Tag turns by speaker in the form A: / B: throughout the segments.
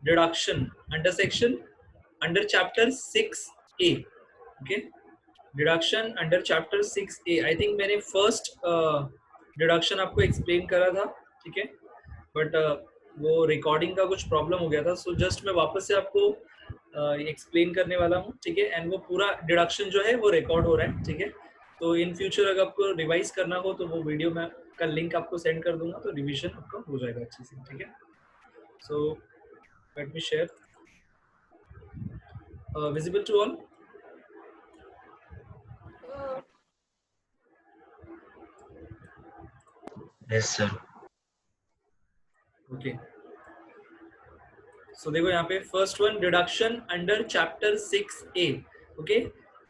A: Deduction under chapter 6A. Okay, deduction under chapter 6A. I think मैंने first deduction आपको explain करा था, ठीक है, बट वो रिकॉर्डिंग का कुछ प्रॉब्लम हो गया था, सो जस्ट मैं वापस से आपको एक्सप्लेन करने वाला हूँ, ठीक है, एंड वो पूरा डिडक्शन जो है वो रिकॉर्ड हो रहा है, ठीक है. तो इन फ्यूचर अगर आपको रिवाइज करना हो तो वो वीडियो में का लिंक आपको सेंड कर दूंगा, तो रिवीजन आपका हो जाएगा अच्छे से, ठीक है. So let me share visible to all.
B: Yes sir.
A: Okay, so देखो यहाँ पे first one, deduction under chapter 6A. Okay,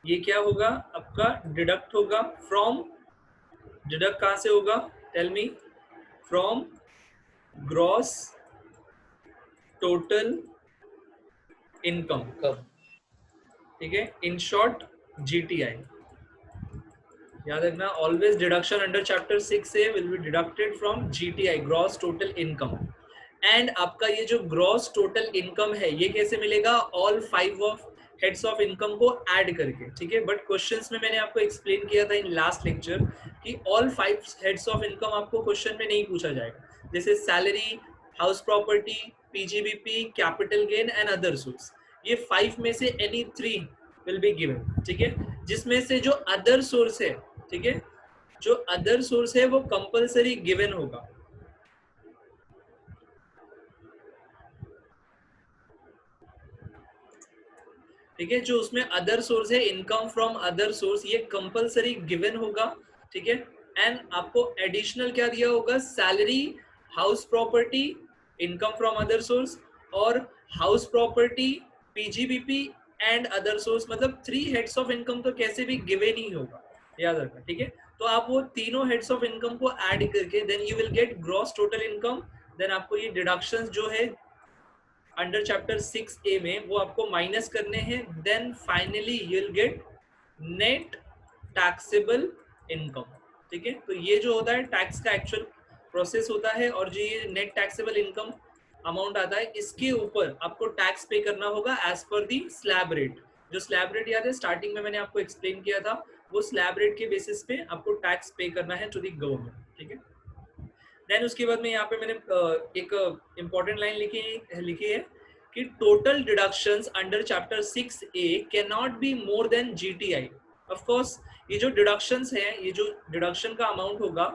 A: ये क्या होगा आपका, डिडक्ट होगा फ्रॉम, डिडक्ट कहाँ से होगा, tell me, from gross total income, ठीक है, इन शॉर्ट GTI. याद रखना, always deduction under chapter 6A will be deducted from GTI, gross total income. And आपका ये जो ग्रॉस टोटल इनकम है ये कैसे मिलेगा, all 5 of heads of income को ऐड करके, ठीक है. बट क्वेश्चंस में मैंने आपको एक्सप्लेन किया था इन लास्ट लेक्चर कि ऑल 5 हेड्स ऑफ इनकम आपको क्वेश्चन में नहीं पूछा जाएगा, जैसे salary, house property, PGBP, capital gain and other source. ये 5 में से एनी 3 विल बी गिवन, ठीक है. जिसमें से जो अदर सोर्स है, ठीक है, जो अदर सोर्स है वो कंपलसरी गिवन होगा, ठीक है. जो उसमें अदर सोर्स है, इनकम फ्रॉम अदर सोर्स, ये कंपलसरी गिवन होगा, ठीक है. एंड आपको एडिशनल क्या दिया होगा, salary, house property, income from other source, और house property, PGBP and other source, मतलब 3 हेड्स ऑफ इनकम तो कैसे भी गिवन ही होगा, याद रखना, ठीक है. तो आप वो तीनों हेड्स ऑफ इनकम को ऐड करके then you will get gross total income. Then आपको ये डिडक्शंस जो है अंडर चैप्टर 6A में वो आपको माइनस करने हैं, then finally you will get net taxable income, ठीक है. तो ये जो होता है टैक्स का एक्चुअल प्रोसेस होता है, और जो ये नेट टैक्सेबल इनकम अमाउंट आता है इसके ऊपर आपको टैक्स पे करना होगा एज पर दी स्लैब रेट. जो स्लैब रेट याद है स्टार्टिंग में मैंने आपको एक्सप्लेन किया था, वो स्लैब रेट के बेसिस पे आपको टैक्स पे करना है टू दी गवर्नमेंट, ठीक है. देन उसके बाद में यहाँ पे मैंने एक इंपॉर्टेंट लाइन लिखी है कि total deductions under chapter 6A can not be more than GTI. Of course ये जो डिडक्शंस है, ये जो डिडक्शन का अमाउंट होगा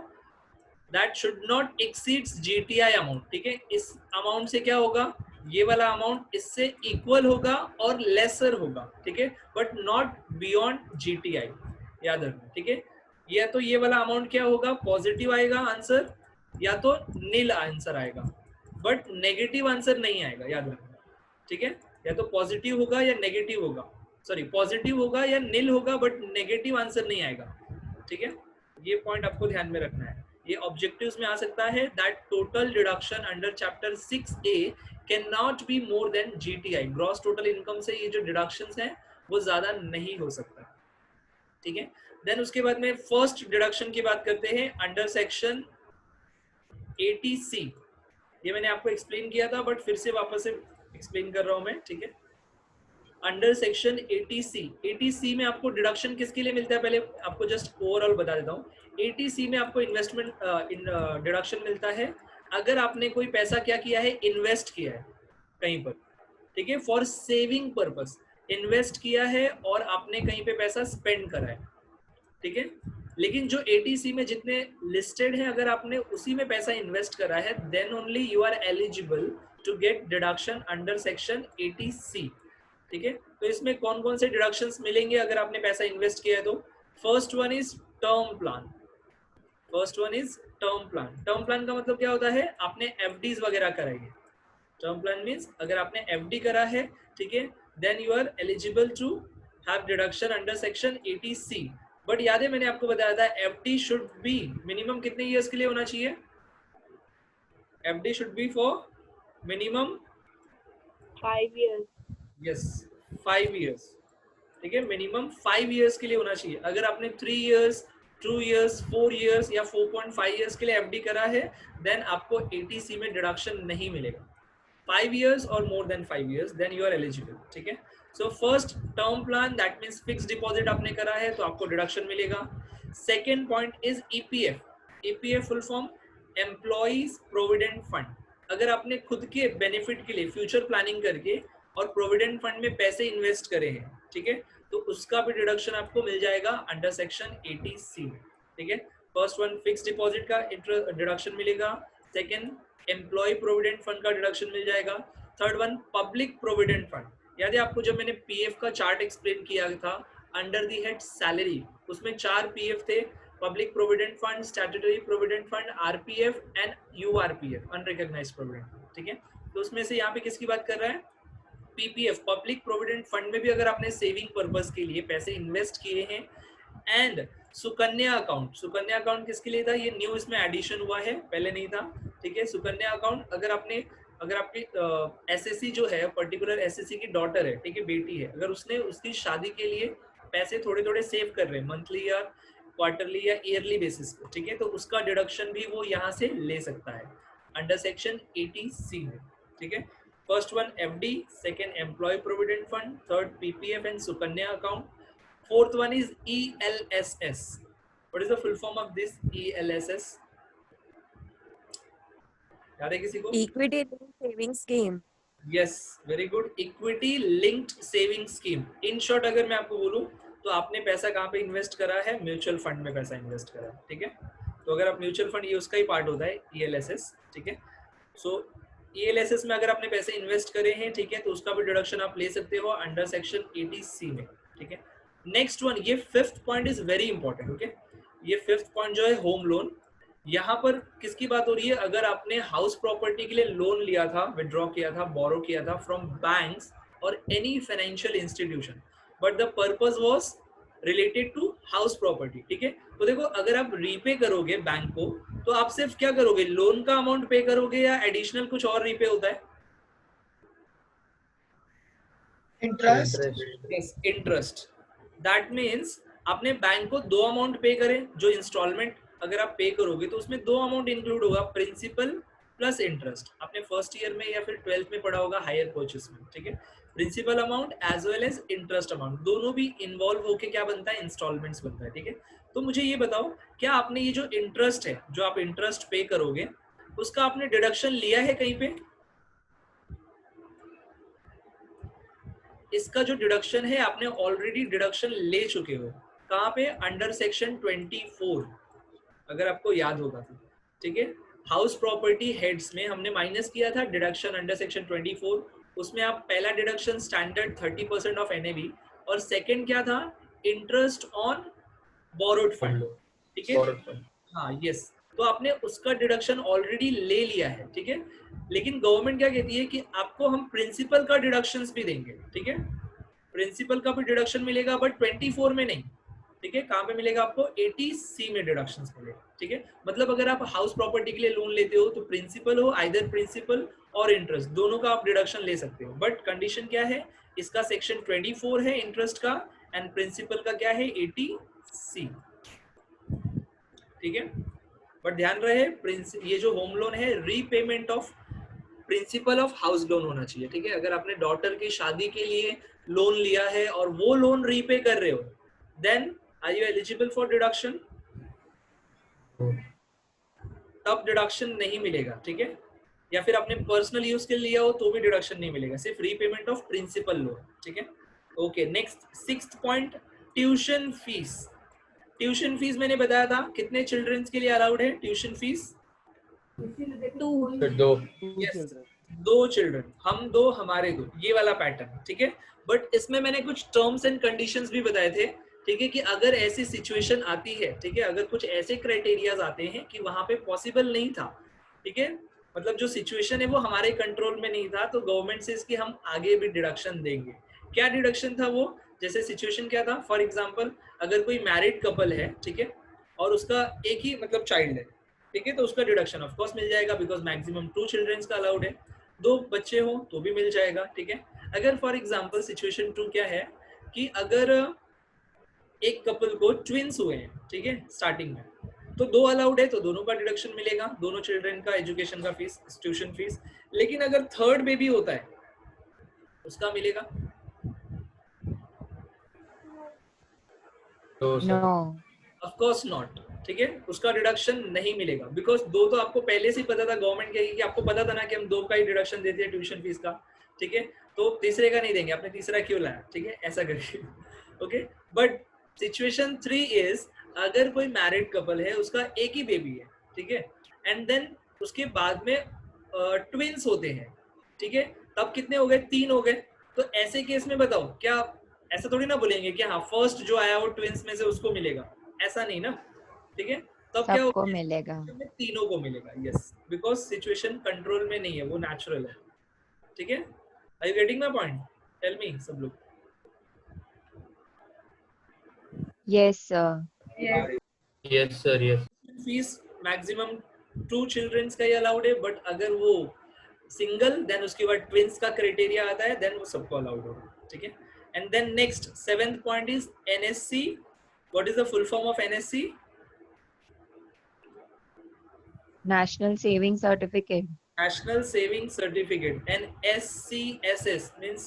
A: that should not exceeds GTI amount, ठीक है. इस अमाउंट से क्या होगा, ये वाला अमाउंट इससे इक्वल होगा और लेसर होगा, ठीक है, बट नॉट बियॉन्ड GTI, याद रखना, ठीक है. या तो ये वाला अमाउंट क्या होगा, पॉजिटिव आएगा आंसर, या तो नील आंसर आएगा, बट नेगेटिव आंसर नहीं आएगा, याद रखना, ठीक है. या तो पॉजिटिव होगा या नेगेटिव होगा, सॉरी पॉजिटिव होगा या नील होगा, बट नेगेटिव आंसर नहीं आएगा, ठीक है. ये पॉइंट आपको ध्यान में रखना है. ये ऑब्जेक्टिव्स में आ सकता है that total deduction under chapter 6A can not be more than GTI. Gross total income से ये जो डिडक्शंस हैं वो ज्यादा नहीं हो सकता, ठीक है. देन उसके बाद में फर्स्ट डिडक्शन की बात करते हैं अंडर सेक्शन 80C. ये मैंने आपको एक्सप्लेन किया था बट फिर से वापस से एक्सप्लेन कर रहा हूं मैं, ठीक है. अंडर सेक्शन 80C में आपको डिडक्शन किसके लिए मिलता है, पहले आपको जस्ट ओवरऑल बता देता हूँ. 80C में आपको इन्वेस्टमेंट डिडक्शन मिलता है अगर आपने कोई पैसा क्या किया है, इन्वेस्ट किया है कहीं पर, ठीक है, फॉर सेविंग पर्पस इन्वेस्ट किया है और आपने कहीं पे पैसा स्पेंड करा है, ठीक है. लेकिन जो 80C में जितने लिस्टेड है, अगर आपने उसी में पैसा इन्वेस्ट करा है then only you are eligible to get deduction under section 80C, ठीक है. तो इसमें कौन कौन से डिडक्शंस मिलेंगे अगर आपने पैसा इन्वेस्ट किया है तो first one is term plan. Term plan का मतलब क्या होता है, आपने FDs वगैरह कराई है. टर्म प्लान मींस अगर आपने FD करा है, ठीक है, then you are eligible to have deduction under section 80C. But याद है मैंने आपको बताया था FD शुड बी मिनिमम कितने ईयर्स के लिए होना चाहिए, FD should be for minimum
C: 5 years.
A: Yes 5 years, ठीक है, मिनिमम 5 years के लिए होना चाहिए. अगर आपने 3 years, 2 years, 4 years या 4.5 years के लिए FD करा है देन आपको 80C में डिडक्शन नहीं मिलेगा, 5 years or more than 5 years, then you are eligible. ठीक है. So first term plan, that means fixed deposit आपने करा है तो आपको deduction मिलेगा. Second point is EPF. EPF full form Employees Provident Fund. अगर आपने खुद के बेनिफिट के लिए फ्यूचर प्लानिंग करके और प्रोविडेंट फंड में पैसे इन्वेस्ट करे हैं, ठीक है, तो उसका भी डिडक्शन आपको मिल जाएगा अंडर सेक्शन 80C में. ठीक है. फर्स्ट वन फिक्स डिपॉजिट का डिडक्शन मिलेगा. सेकंड एम्प्लॉय प्रोविडेंट फंड का डिडक्शन मिल जाएगा. Third one public provident fund. याद है आपको जब मैंने पीएफ का चार्ट एक्सप्लेन किया था अंडर दी हेड सैलरी, उसमें 4 पीएफ थे, public provident fund, statutory provident fund, RPF and URPF, unrecognised provident fund. ठीक है. तो उसमें से यहाँ पे किसकी बात कर रहा है? पीपीएफ, पब्लिक प्रोविडेंट फंड में भी अगर आपने सेविंग पर्पस के लिए पैसे इन्वेस्ट किए हैं. And Sukanya account, Sukanya account किसके लिए था? ये न्यू इसमें एडिशन हुआ है, पहले नहीं था. ठीक है. सुकन्या अकाउंट अगर आपकी एसएससी जो है, पर्टिकुलर एसएससी की डॉटर है, ठीक है, बेटी है, अगर उसने उसकी शादी के लिए पैसे थोड़े थोड़े सेव कर रहे हैं मंथली या क्वार्टरली या ईयरली बेसिस पे, ठीक है, तो उसका डिडक्शन भी वो यहाँ से ले सकता है अंडर सेक्शन 80C में. ठीक है. First one FD, second employ provident fund, third PPF and Sukanya account. Fourth one is ELSS. What is the full form of this ELSS? याद है किसी को?
B: Equity linked saving scheme.
A: Yes, very good. Equity linked saving scheme. In short, अगर मैं आपको बोलूं तो आपने पैसा कहाँ पे इन्वेस्ट करा है? म्यूचुअल फंड में पैसा इन्वेस्ट करा है. ठीक है. तो अगर आप म्यूचुअल फंड, ये उसका ही पार्ट होता है ELSS. ठीक है. सो ELSS में अगर आपने पैसे इन्वेस्ट करे हैं, ठीक है, तो उसका भी डिडक्शन आप ले सकते हो अंडर सेक्शन 80C में. ठीक है. नेक्स्ट वन, ये fifth point is very important. Okay. ये फिफ्थ पॉइंट जो है होम लोन. यहाँ पर किसकी बात हो रही है? अगर आपने हाउस प्रॉपर्टी के लिए लोन लिया था, विड्रॉ किया था, बोरो किया था फ्रॉम बैंक्स और any financial institution, but the purpose was related to house property. ठीक है. तो देखो, अगर आप रीपे करोगे बैंक को, तो आप सिर्फ क्या करोगे? लोन का अमाउंट पे करोगे या एडिशनल कुछ और रीपे होता है?
D: Interest.
A: Yes, interest. That means आपने बैंक को 2 अमाउंट पे करे. जो इंस्टॉलमेंट अगर आप पे करोगे तो उसमें 2 अमाउंट इंक्लूड होगा, प्रिंसिपल प्लस इंटरेस्ट. आपने फर्स्ट ईयर में या फिर 12th में पढ़ा होगा हायर परचेस में. ठीक है. Principal amount as well as interest amount, दोनों भी इन्वॉल्व होके क्या बनता है? इंस्टॉलमेंट्स बनता है. ठीक है. तो मुझे ये बताओ, क्या आपने ये जो इंटरेस्ट है, जो आप इंटरेस्ट पे करोगे, उसका आपने डिडक्शन लिया है कहीं पे? इसका जो डिडक्शन है आपने ऑलरेडी डिडक्शन ले चुके हो. कहाँ पे? अंडर सेक्शन 24, अगर आपको याद होगा तो. ठीक है. हाउस प्रॉपर्टी हेड्स में हमने माइनस किया था डिडक्शन अंडर सेक्शन 24. उसमें आप पहला डिडक्शन स्टैंडर्ड 30% ऑफ एनएवी, और सेकंड क्या था? Interest on borrowed fund. ठीक है. हाँ, यस. तो आपने उसका डिडक्शन ऑलरेडी ले लिया है. ठीक है. लेकिन गवर्नमेंट क्या कहती है कि आपको हम प्रिंसिपल का डिडक्शंस भी देंगे. ठीक है. प्रिंसिपल का भी डिडक्शन मिलेगा, बट 24 में नहीं. ठीक है. कहाँ पे मिलेगा आपको? 80C में डिडक्शंस मिलेगा. ठीक है. मतलब अगर आप हाउस प्रॉपर्टी के लिए लोन लेते हो तो प्रिंसिपल हो, आइदर प्रिंसिपल और इंटरेस्ट, दोनों का आप डिडक्शन ले सकते हो. बट कंडीशन क्या है? इसका सेक्शन 24 है इंटरेस्ट का, एंड प्रिंसिपल का क्या है? 80C. ठीक है. बट ध्यान रहे, ये जो होम लोन है, repayment of principal of house loan होना चाहिए. ठीक है. अगर आपने डॉटर की शादी के लिए लोन लिया है और वो लोन रीपे कर रहे हो, then are you eligible for deduction? तब डिडक्शन नहीं मिलेगा. ठीक है. या फिर आपने पर्सनल यूज के लिए लिया हो तो भी डिडक्शन नहीं मिलेगा, सिर्फ रीपेमेंट ऑफ प्रिंसिपल लोन. ठीक है. Okay. Next, sixth point, tuition fees. Tuition fees मैंने बताया था कितने चिल्ड्रंस के लिए अलाउड है ट्यूशन फीस?
D: 2.
A: Yes, 2 चिल्ड्रन, हम 2 हमारे 2, ये वाला पैटर्न. ठीक है. बट इसमें मैंने कुछ टर्म्स एंड कंडीशंस भी बताए थे. ठीक है. कि अगर ऐसी सिचुएशन आती है, ठीक है, अगर कुछ ऐसे क्राइटेरियाज आते हैं कि वहां पे पॉसिबल नहीं था, ठीक है, मतलब जो सिचुएशन है वो हमारे कंट्रोल में नहीं था, तो गवर्नमेंट से इसकी हम आगे भी डिडक्शन देंगे. क्या डिडक्शन था वो? जैसे सिचुएशन क्या था? फॉर एग्जांपल, अगर कोई मैरिड कपल है, ठीक है, और उसका एक ही मतलब चाइल्ड है, ठीक है, तो उसका डिडक्शन ऑफ कोर्स मिल जाएगा, बिकॉज मैक्सिमम 2 चिल्ड्रंस का अलाउड है. 2 बच्चे हो तो भी मिल जाएगा. ठीक है. अगर फॉर एग्जांपल सिचुएशन 2 क्या है कि अगर एक कपल को ट्विंस हुए हैं, ठीक है, स्टार्टिंग में, तो 2 अलाउड है तो दोनों का डिडक्शन मिलेगा, दोनों चिल्ड्रन का एजुकेशन का फीस, ट्यूशन फीस। लेकिन अगर थर्ड बेबी होता है उसका मिलेगा?
D: तो
B: No.
A: ऑफ कोर्स नॉट, ठीक है, उसका डिडक्शन नहीं मिलेगा, बिकॉज 2 तो आपको पहले से ही पता था, गवर्नमेंट कहेगी कि आपको पता था ना कि हम 2 का ही डिडक्शन देते हैं ट्यूशन फीस का, ठीक है, तो तीसरे का नहीं देंगे, आपने तीसरा क्यों लाया, ठीक है, ऐसा करिए। ओके, बट सिचुएशन 3 इज अगर कोई मैरिड कपल है, उसका एक ही बेबी है, ठीक है, एंड देन उसके बाद में ट्विंस होते हैं, ठीक है, तब कितने हो गए? 3 हो गए। तो ऐसे केस में बताओ, क्या ऐसा थोड़ी ना बोलेंगे कि हाँ फर्स्ट जो आया वो ट्विंस में से उसको मिलेगा, ऐसा नहीं ना, ठीक है, तब क्या
B: सबको
A: होगा?
B: मिलेगा।
A: तीनों को मिलेगा, यस, बिकॉज सिचुएशन कंट्रोल में नहीं है, वो नेचुरल है, ठीक है। Are you getting my point? Tell me सब लोग।
B: Yes, sir.
D: Yes sir yes.
A: Fees maximum 2 childrens का ही अलाउड है, बट अगर वो सिंगल देन उसके बाद ट्विंस का क्राइटेरिया आता है, देन वो सबको अलाउड होगा, ठीक है। And then next 7th point is NSC. What is the full form of NSC?
B: National Saving Certificate.
A: National Saving Certificate, and SCSS means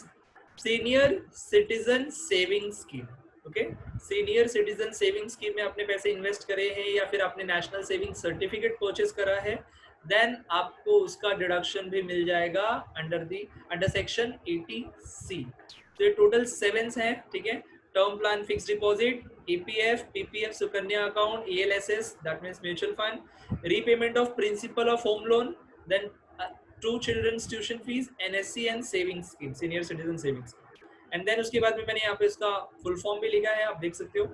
A: Senior Citizen Saving Scheme. Okay, senior citizen saving scheme में आपने पैसे invest करे हैं या फिर आपने national saving certificate purchase करा है, देन आपको उसका डिडक्शन भी मिल जाएगा अंडर सेक्शन 80C। तो ये टोटल 7 हैं, ठीक है। Term plan, fix deposit, EPF, PPF, Sukanya account, ELSS that means mutual fund, repayment of principal of home loan, then 2 childrens tuition fees, NSC and saving scheme, senior citizen saving scheme. And then उसके बाद में मैंने यहाँ पे इसका full form भी लिखा है, आप देख सकते हो,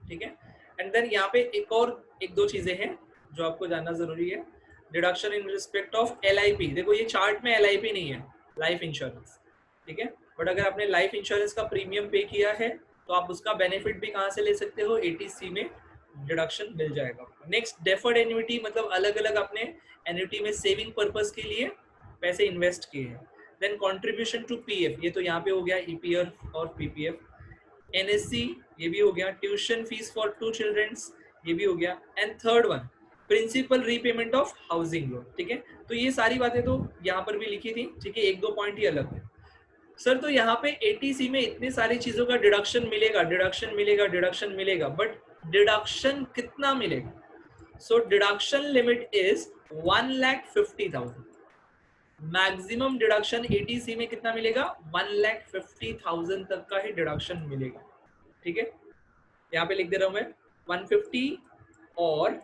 A: ठीक है। एंड देन यहाँ पे एक दो चीजें हैं जो आपको जानना जरूरी है। Deduction in respect of LIP, देखो ये चार्ट में एलआईपी नहीं है, लाइफ इंश्योरेंस, ठीक है, बट अगर आपने लाइफ इंश्योरेंस का प्रीमियम पे किया है तो आप उसका बेनिफिट भी कहाँ से ले सकते हो? 80C में डिडक्शन मिल जाएगा। नेक्स्ट डेफर्ड एन्युटी, मतलब अलग अलग आपने एन्युटी में सेविंग पर्पस के लिए पैसे इन्वेस्ट किए हैं। देन कंट्रीब्यूशन टू पीएफ, ये तो यहाँ पे हो गया ईपीएफ और पीपीएफ। एनएससी ये भी हो गया। ट्यूशन फीस फॉर 2 चिल्ड्रंस ये भी हो गया। And third one principal repayment of housing loan, ठीक है। तो ये सारी बातें तो यहाँ पर भी लिखी थी, ठीक है, 1-2 पॉइंट ही अलग थे सर। तो यहाँ पे 80C में इतनी सारी चीजों का डिडक्शन मिलेगा, डिडक्शन मिलेगा, डिडक्शन मिलेगा, बट डिडक्शन कितना मिलेगा? So deduction limit is 1,50,000। Maximum deduction 80C में कितना मिलेगा? 1,50,000 तक का ही डिडक्शन मिलेगा, ठीक है। यहाँ पे लिख दे रहा हूं मैं 150 और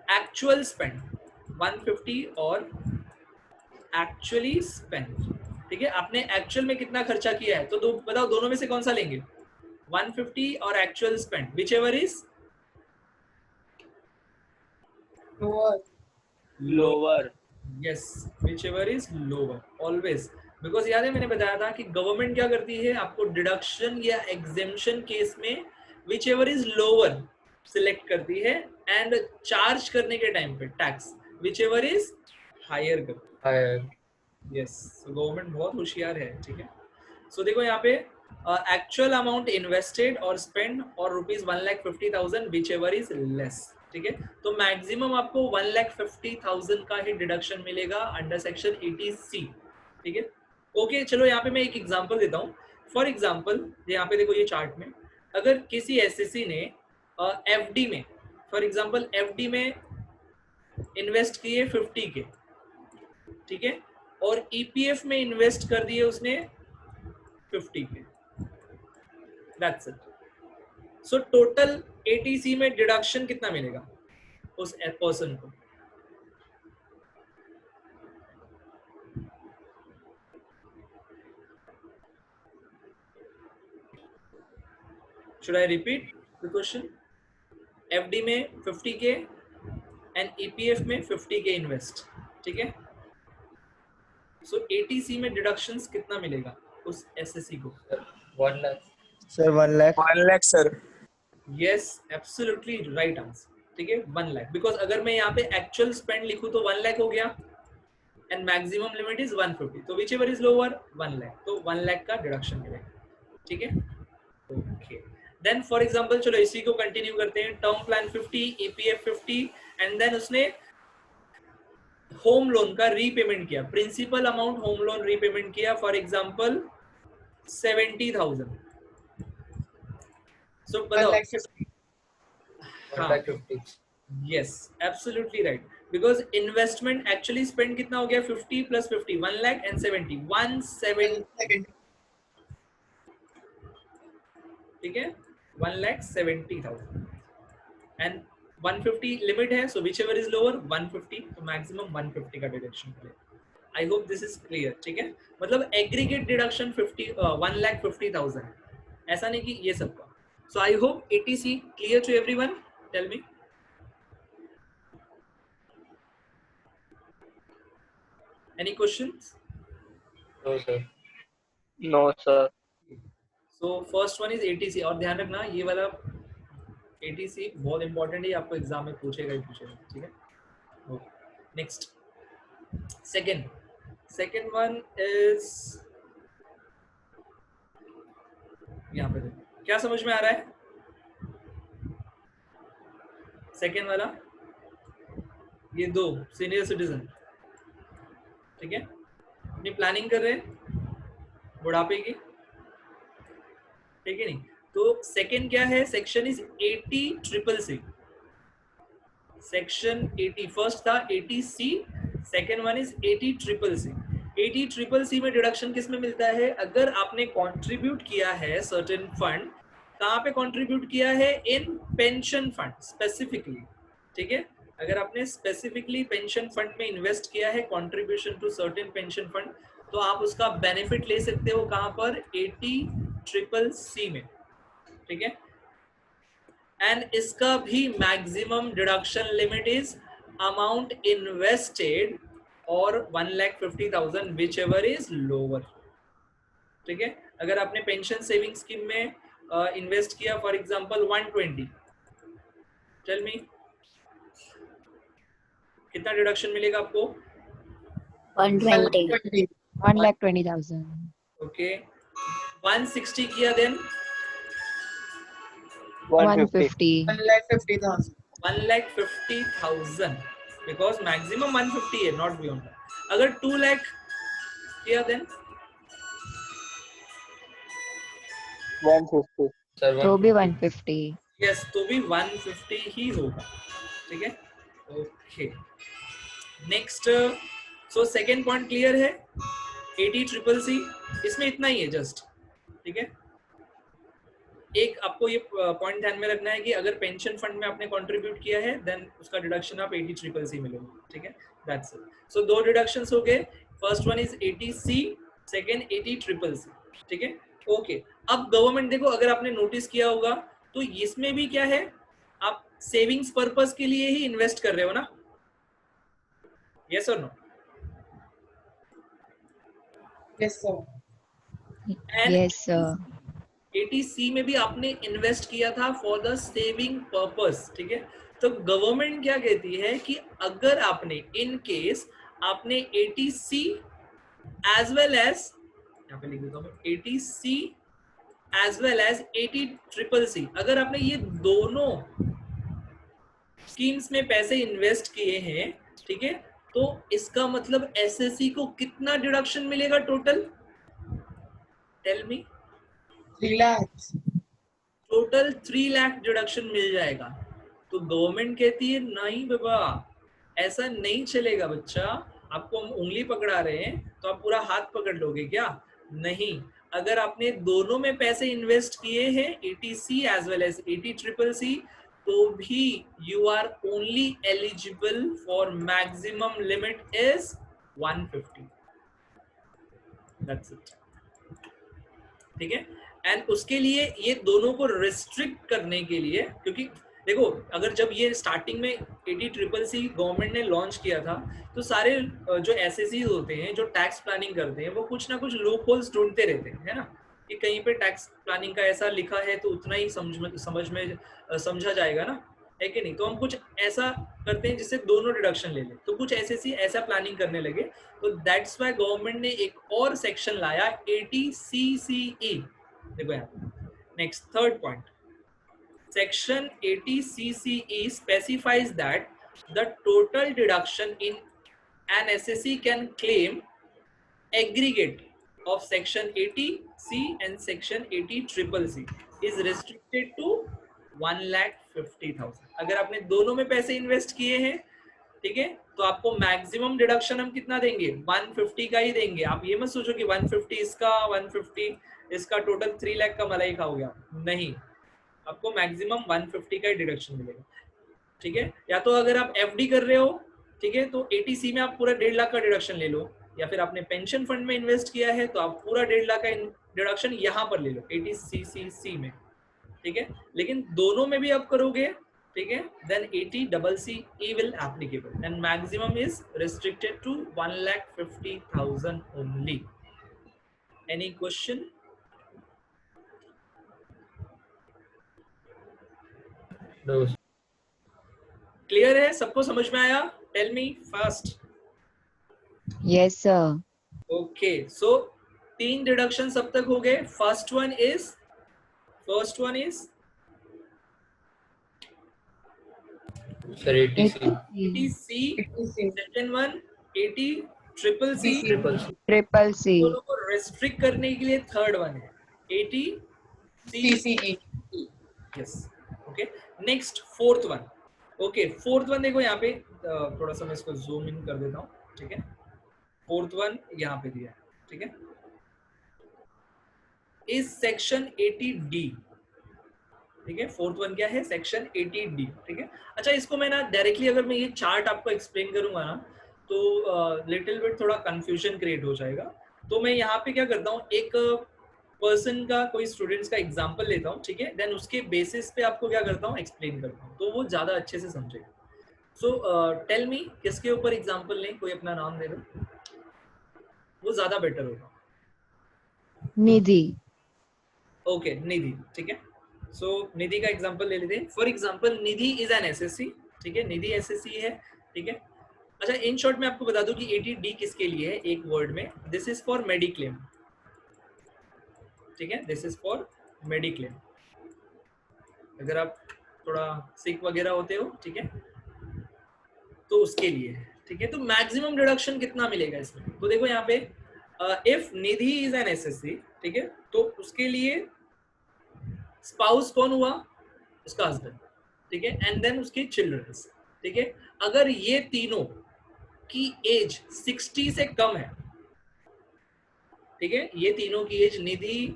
A: एक्चुअल स्पेंड 150 और एक्चुअली स्पेंड, ठीक है। आपने एक्चुअल में कितना खर्चा किया है तो बताओ दोनों में से कौन सा लेंगे? 150 और actual spend, which ever is
E: lower.
A: Yes, which ever is lower always, because याद है मैंने बताया था कि गवर्नमेंट क्या करती है, आपको डिडक्शन या एग्जेम्पशन केस में whichever is lower select करती है, एंड चार्ज करने के टाइम पे tax whichever is higher करती है। यस, सो गवर्नमेंट बहुत होशियार है, ठीक है। सो देखो यहाँ पे एक्चुअल अमाउंट इन्वेस्टेड और स्पेंड और rupees 1,50,000 which ever is less, ठीक है। तो मैक्सिमम आपको 1,50,000 का ही डिडक्शन मिलेगा अंडर सेक्शन 80C, ठीक है। ओके, चलो यहाँ पे मैं एक एग्जांपल देता हूँ। फॉर एग्जांपल यहाँ पे देखो ये चार्ट में, अगर किसी एसएससी ने एफडी में, फॉर एग्जांपल एफडी में इन्वेस्ट किए 50 के, ठीक है, और ईपीएफ में इन्वेस्ट कर दिए उसने 50 के, that's it. So total 80C में डिडक्शन कितना मिलेगा उस पर्सन को? Should I repeat the question? FD में 50K एंड EPF में 50K इन्वेस्ट, ठीक है। सो 80C में डिडक्शंस कितना मिलेगा उस एसएससी को?
D: 1 lakh
E: sir 1 lakh. 1 lakh sir.
A: Yes, absolutely right answer, ठीक है, 1 लाख। बिकॉज अगर मैं यहाँ पे एक्चुअल स्पेंड लिखूं तो 1 लाख हो गया एंड मैक्सिमम लिमिट इज 150, तो which ever is lower 1 lakh, तो 1 लाख का डिडक्शन मिलेगा, ठीक है। ओके, देन फॉर एग्जांपल चलो इसी को कंटिन्यू करते हैं, term plan 50, EPF 50 and then उसने होम लोन का रीपेमेंट किया, principal amount home loan repayment किया फॉर एग्जांपल 70,000. सो बताओ.
D: 1,50,000.
A: Yes absolutely right, because investment actually spend कितना हो गया 50 प्लस 50 1,70,000 170. ठीक है 1,70,000 एंड 150 लिमिट है, सो विच एवर इज लोअर 150, तो मैक्सिमम 150 का डिडक्शन करें. I hope this is clear. ठीक है, मतलब एग्रीगेट डिडक्शन 1,50,000, ऐसा नहीं कि ये सबका. So I hope it's clear to everyone. Tell me. Any questions?
D: No, sir.
E: No, sir.
A: So first one is ATC. और ध्यान रखना ये वाला ATC बहुत इंपॉर्टेंट है, आपको एग्जाम में पूछेगा ही पूछेगा. ठीक है. नेक्स्ट सेकंड वन इज यहाँ पे देखो, क्या समझ में आ रहा है सेकंड वाला? ये दो सीनियर सिटीजन, ठीक है, अपनी प्लानिंग कर रहे हैं बुढ़ापे की, ठीक है नहीं. तो सेकंड क्या है, section is 80CCC. Section 80 first था 80C, second one is 80CCC. 80CCC में डिडक्शन किस में मिलता है? अगर आपने कंट्रीब्यूट किया है सर्टेन फंड, कहाँ पे कंट्रीब्यूट किया है? In pension fund specifically. ठीक है, अगर आपने स्पेसिफिकली पेंशन फंड में इन्वेस्ट किया है, contribution to certain pension fund, तो आप उसका बेनिफिट ले सकते हो. कहाँ पर? 80CCC में. ठीक है, एंड इसका भी maximum deduction limit is amount invested और 1,50,000 विच एवर इज लोअर. ठीक है, अगर आपने पेंशन सेविंग स्कीम में इन्वेस्ट किया फॉर एग्जांपल 120, टेल मी कितना डिडक्शन मिलेगा आपको?
C: 120.
B: 1,20,000.
A: ओके, 160 किया देन
B: 150.
A: 1,50,000 बिकॉज मैक्सिमम 150 है, नॉट बियॉन्ड. अगर 2 लाख किया देन
E: 150.
D: Sir,
B: तो भी 150.
A: यस, तो भी 150 ही होगा. ठीक है, okay. Next, so second point clear है. 80CCC इसमें इतना ही है जस्ट. ठीक है, एक आपको ये पॉइंट ध्यान में रखना है कि अगर पेंशन फंड में आपने कंट्रीब्यूट किया है देन उसका डिडक्शन आप 80CCC मिलेगा. ठीक है, दैट्स इट. सो दो डिडक्शंस हो गए. First one is 80C, second 80CCC. ठीक है, ओके. अब गवर्नमेंट देखो, अगर आपने नोटिस किया होगा तो इसमें भी क्या है, आप सेविंग्स पर्पस के लिए ही इन्वेस्ट कर रहे हो ना? यस और no?
C: Yes, sir.
B: Yes, sir.
A: 80C में भी आपने इन्वेस्ट किया था फॉर द सेविंग पर्पस. ठीक है, तो गवर्नमेंट क्या कहती है कि अगर आपने इन केस आपने 80C एज वेल एज, यहाँ पे लिख देता हूँ, 80C as well as 80CCC, अगर आपने ये दोनों स्कीम्स में पैसे इन्वेस्ट किए हैं, ठीक है, तो इसका मतलब एसएससी को कितना डिडक्शन मिलेगा total? Tell me.
C: 3 lakhs.
A: Total 3 lakh deduction मिल जाएगा. तो गवर्नमेंट कहती है नहीं बाबा, ऐसा नहीं चलेगा बच्चा, आपको हम उंगली पकड़ा रहे हैं तो आप पूरा हाथ पकड़ लोगे क्या? नहीं. अगर आपने दोनों में पैसे इन्वेस्ट किए हैं 80C as well as 80CCC, तो भी you are only eligible for maximum limit is 150. That's it. ठीक है, एंड उसके लिए ये दोनों को रिस्ट्रिक्ट करने के लिए, क्योंकि देखो अगर जब ये स्टार्टिंग में 80CCC गवर्नमेंट ने लॉन्च किया था तो सारे जो एसएससी होते हैं जो टैक्स प्लानिंग करते हैं वो कुछ ना कुछ लूप होल्स ढूंढते रहते हैं, है ना, कि कहीं पे टैक्स प्लानिंग का ऐसा लिखा है तो उतना ही समझ में समझा जाएगा ना, है कि नहीं. तो हम कुछ ऐसा करते हैं जिससे दोनों डिडक्शन ले ले, तो कुछ एसएससी ऐसा प्लानिंग करने लगे. तो दैट्स व्हाई गवर्नमेंट ने एक और सेक्शन लाया 80CCE. देखो यहाँ next third point, section 80 CCE specifies that the total deduction in an SSE can claim aggregate of section 80C and section 80 triple C is restricted to 1,50,000. अगर आपने दोनों में पैसे इन्वेस्ट किए हैं, ठीक है, तो आपको मैक्सिमम डिडक्शन हम कितना देंगे? 150 का ही देंगे. आप ये मत सोचो कि 150 इसका 150 इसका टोटल 3 लाख का मलाई खाओगे आप. नहीं, आपको मैक्सिमम 150 का ही डिडक्शन मिलेगा. ठीक है, या तो अगर आप एफडी कर रहे हो, ठीक है, तो 80C में आप पूरा 1.5 लाख का डिडक्शन ले लो, या फिर आपने पेंशन फंड में इन्वेस्ट किया है तो आप पूरा 1.5 लाख का डिडक्शन यहाँ पर ले लो 80CCC में. ठीक है, लेकिन दोनों में भी आप करोगे, ठीक है, then 80CCE will applicable and maximum is restricted to 1,50,000 only. Any question?
D: No.
A: Clear है? सबको समझ में आया? Tell me fast.
B: Yes, sir.
A: Okay, so 3 deduction अब तक हो गए. First one is
D: Sir, 80C.
A: 80C,
C: 80C.
A: Second one 80 triple C.
D: Triple C.
B: Triple C.
A: दोनों को रेस्ट्रिक्ट करने के लिए थर्ड वन है 80CCE.
C: CCE.
A: Yes, okay. Next fourth one. Okay, fourth one देखो यहाँ पे, थोड़ा सा मैं इसको जूम इन कर देता हूँ. ठीक है, फोर्थ वन यहाँ पे दिया है. ठीक है, इज सेक्शन 80D. ठीक है, फोर्थ वन क्या है? Section 80D. ठीक है, अच्छा, इसको मैं ना डायरेक्टली अगर मैं ये चार्ट आपको एक्सप्लेन करूंगा ना तो लिटिल बिट थोड़ा कंफ्यूजन क्रिएट हो जाएगा. तो मैं यहाँ पे क्या करता हूँ, एक पर्सन का, कोई स्टूडेंट्स का एग्जांपल लेता हूँ. ठीक है, देन उसके बेसिस पे आपको क्या करता हूँ, एक्सप्लेन करता हूँ, तो वो ज्यादा अच्छे से समझेगा. सो टेल मी, किसके ऊपर एग्जांपल लें? कोई अपना नाम दे दो, वो ज्यादा बेटर होगा.
B: Nidhi.
A: ओके, निधि. ठीक है, सो निधि का एग्जांपल ले लेते हैं. For example, Nidhi is an SSC. ठीक है, निधि एसएससी है. ठीक है, अच्छा, इन शॉर्ट में आपको बता दूं कि 80D किसके लिए है, एक वर्ड में, दिस इज फॉर मेडिक्लेम. ठीक है, दिस इज फॉर मेडिक्लेम. अगर आप थोड़ा सिक वगैरह होते हो, ठीक है, तो उसके लिए है. ठीक है, तो मैक्सिमम डिडक्शन कितना मिलेगा इसमें? तो देखो यहाँ पे, if Nidhi is an SSC, ठीक है, तो उसके लिए स्पाउस कौन हुआ? उसका हस्बैंड. ठीक है, एंड देन उसके चिल्ड्रंस. ठीक है, अगर ये तीनों की एज 60 से कम है, ठीक है, ये तीनों की age, Nidhi,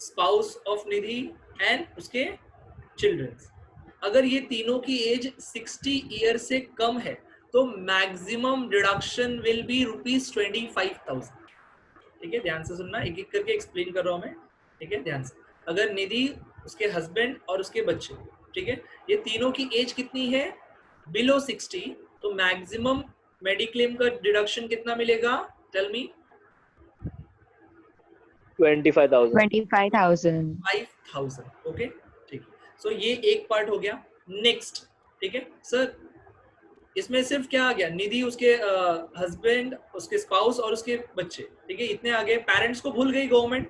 A: spouse of Nidhi and उसके चिल्ड्रंस, अगर ये तीनों की एज 60 ईयर से कम है तो मैक्सिमम डिडक्शन विल बी ₹25,000. ठीक है, ध्यान से सुनना, एक एक करके एक्सप्लेन कर रहा हूं मैं. ठीक है, ध्यान से. अगर निधि, उसके हस्बैंड और उसके बच्चे, ठीक है, ये तीनों की एज कितनी है? बिलो 60, तो मैक्सिमम मेडिक्लेम का डिडक्शन कितना मिलेगा? Tell me.
E: 25,000.
B: 25,000.
A: 5,000. ओके, ठीक है. सो ये एक पार्ट हो गया. नेक्स्ट, ठीक है सर, इसमें सिर्फ क्या आ गया? निधि, उसके हस्बैंड, उसके स्पाउस और उसके बच्चे. ठीक है, इतने आ गए. पेरेंट्स को भूल गई गवर्नमेंट?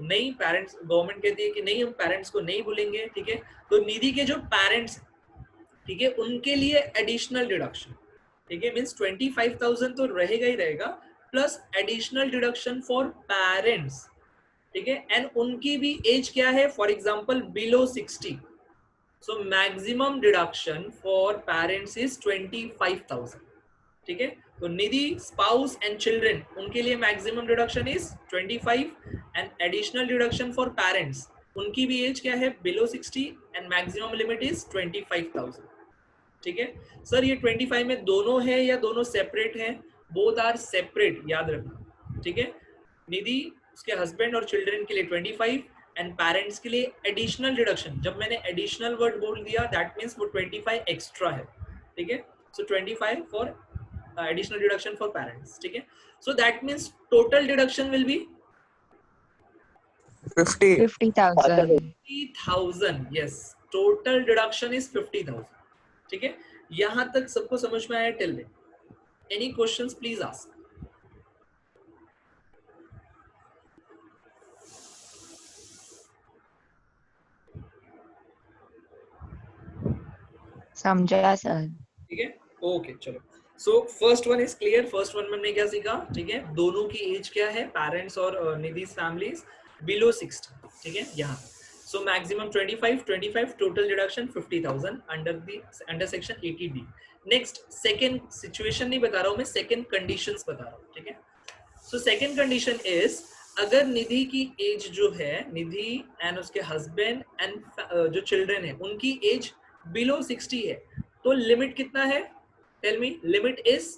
A: नहीं, पेरेंट्स, गवर्नमेंट कहती है कि नहीं, हम पेरेंट्स को नहीं भूलेंगे. ठीक है, तो निधि के जो पेरेंट्स, ठीक है, उनके लिए एडिशनल डिडक्शन. ठीक है, मींस 25,000 तो रहेगा ही रहेगा, plus additional deduction for parents. ठीक है, एंड उनकी भी एज क्या है? For example below 60. So maximum deduction for parents is 25,000. ठीक है, तो निधि, स्पाउस एंड चिल्ड्रन, उनके लिए maximum deduction is 25 and additional deduction for parents, उनकी भी एज क्या है? Below 60 and maximum limit is 25,000. ठीक है सर, ये 25 में दोनों है या दोनों सेपरेट हैं? बोथ आर सेपरेट, याद रखना. ठीक है, निधि, उसके हस्बैंड और चिल्ड्रन के लिए 25 एंड पेरेंट्स के लिए एडिशनल डिडक्शन. जब मैंने एडिशनल वर्ड बोल दिया, दैट मींस वो 25 एक्स्ट्रा है. ठीक है, so 25 for additional deduction for parents. ठीक है, so that means total deduction will be
C: 50.
B: 50,000.
A: 50,000. Yes, total deduction is 50,000. ठीक है, यहां तक सबको समझ में आया? Till then any questions please ask.
B: समझा सर।
A: ठीक है, ओके चलो। So first one is clear. First one में हमने क्या सीखा, ठीक है, दोनों की एज क्या है, पेरेंट्स और निधि's फैमिलीज बिलो 60, ठीक है यहाँ। So maximum 25 total deduction 50,000 under section 80D। Next second situation नहीं बता रहा हूँ मैं, सेकंड कंडीशंस बता रहा हूँ, ठीक है। सो सेकंड कंडीशन इज, अगर निधि की एज जो है, निधि एंड उसके हस्बैंड एंड जो चिल्ड्रन है उनकी एज बिलो 60 है, तो लिमिट कितना है, टेल मी, लिमिट इज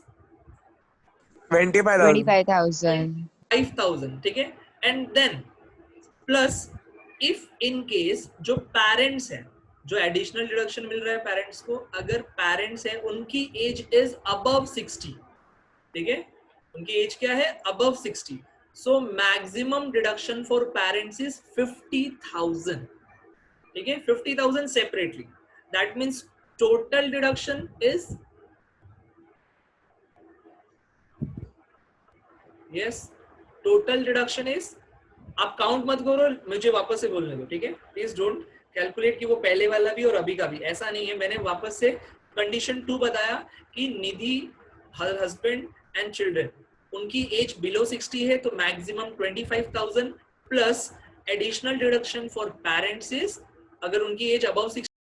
F: 25,000.
B: 25,000.
A: 5,000, ठीक है। And then plus if in case जो पेरेंट्स है, जो एडिशनल डिडक्शन मिल रहा है पेरेंट्स को, अगर पेरेंट्स है उनकी एज इज अबव 60, ठीक है, उनकी एज क्या है, above 60, so maximum deduction for parents is 50,000, ठीक है, 50,000 separately. That means total deduction is, yes, total deduction is, आप काउंट मत करो, मुझे वापस से बोलने दो, ठीक है, प्लीज डोंट कैलकुलेट कि वो पहले वाला भी और अभी का भी, ऐसा नहीं है। मैंने वापस से कंडीशन 2 बताया कि निधि, हस्बैंड एंड चिल्ड्रन, उनकी एज बिलो 60 है तो maximum 25,000 plus additional deduction for parents is, अगर उनकी एज अबव 60